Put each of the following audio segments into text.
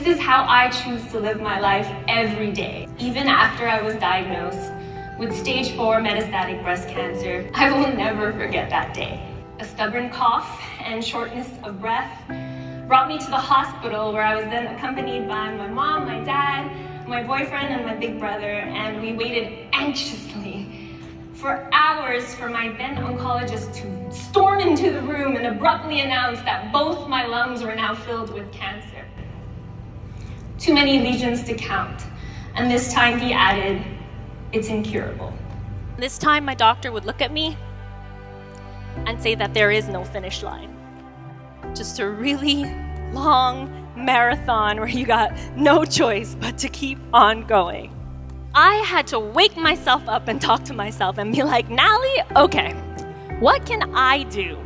is how I choose to live my life every day. Even after I was diagnosed with stage 4 metastatic breast cancer, I will never forget that day. A stubborn cough and shortness of breath brought me to the hospital, where I was then accompanied by my mom, my dad, my boyfriend, and my big brother, and we waited anxiously for hours for my then oncologist to storm into the room and abruptly announce that both my lungs were now filled with cancer. Too many lesions to count, and this time he added, "It's incurable." This time my doctor would look at me and say that there is no finish line. Just a really long marathon where you got no choice but to keep on going. I had to wake myself up and talk to myself and be like, Nalie, okay, what can I do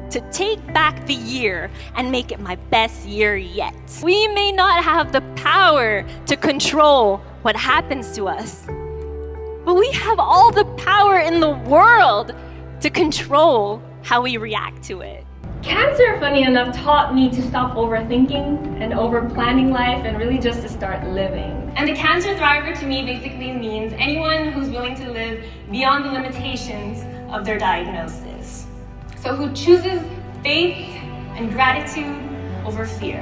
to take back the year and make it my best year yet? We may not have the power to control what happens to us, but we have all the power in the world to control how we react to it. Cancer, funny enough, taught me to stop overthinking and over-planning life and really just to start living. And a cancer thriver to me basically means anyone who's willing to live beyond the limitations of their diagnosis. So who chooses faith and gratitude over fear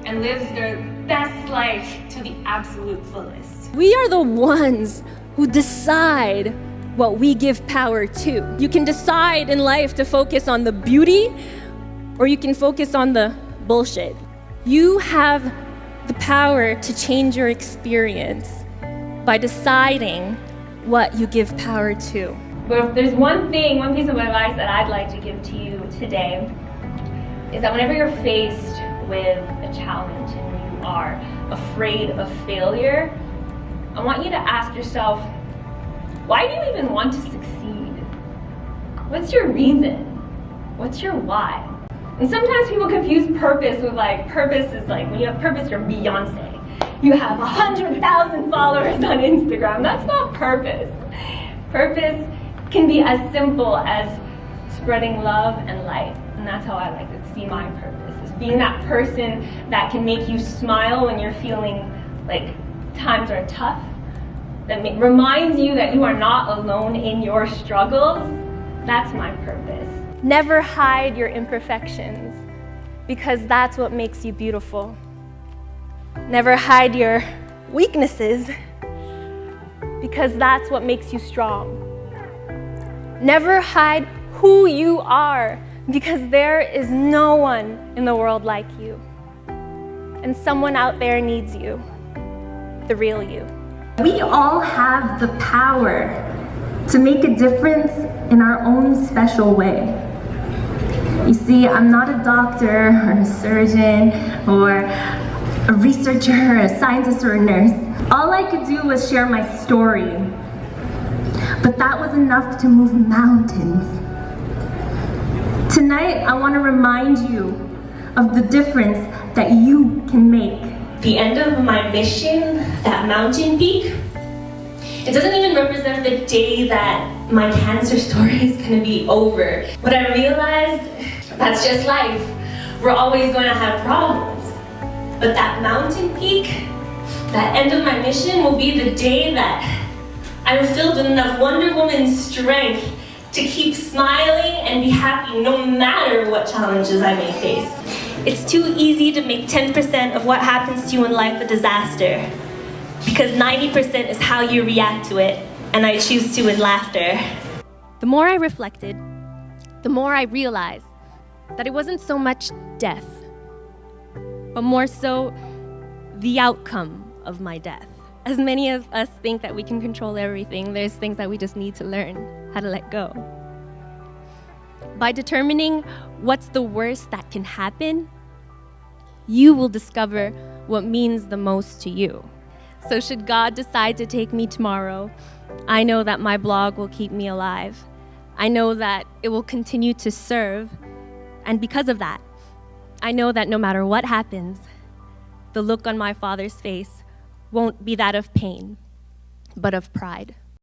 and lives their best life to the absolute fullest. We are the ones who decide what we give power to. You can decide in life to focus on the beauty, or you can focus on the bullshit. You have the power to change your experience by deciding what you give power to. But if there's one piece of advice that I'd like to give to you today, is that whenever you're faced with a challenge and you are afraid of failure, I want you to ask yourself, why do you even want to succeed? What's your reason? What's your why? And sometimes people confuse purpose with purpose is like, when you have purpose, you're Beyonce. You have 100,000 followers on Instagram. That's not purpose. Purpose can be as simple as spreading love and light. And that's how I like to see my purpose, is being that person that can make you smile when you're feeling like times are tough, that reminds you that you are not alone in your struggles. That's my purpose. Never hide your imperfections, because that's what makes you beautiful. Never hide your weaknesses, because that's what makes you strong. Never hide who you are, because there is no one in the world like you. And someone out there needs you, the real you. We all have the power to make a difference in our own special way. You see, I'm not a doctor or a surgeon or a researcher or a scientist or a nurse. All I could do was share my story, but that was enough to move mountains. Tonight, I want to remind you of the difference that you can make. The end of my mission, that mountain peak, it doesn't even represent the day that my cancer story is going to be over. What I realized, that's just life. We're always going to have problems. But that mountain peak, that end of my mission, will be the day that I'm filled with enough Wonder Woman strength to keep smiling and be happy no matter what challenges I may face. It's too easy to make 10% of what happens to you in life a disaster, because 90% is how you react to it, and I choose to in laughter. The more I reflected, the more I realized that it wasn't so much death, but more so the outcome of my death. As many of us think that we can control everything, there's things that we just need to learn how to let go. By determining what's the worst that can happen, you will discover what means the most to you. So should God decide to take me tomorrow, I know that my blog will keep me alive. I know that it will continue to serve. And because of that, I know that no matter what happens, the look on my Father's face won't be that of pain, but of pride.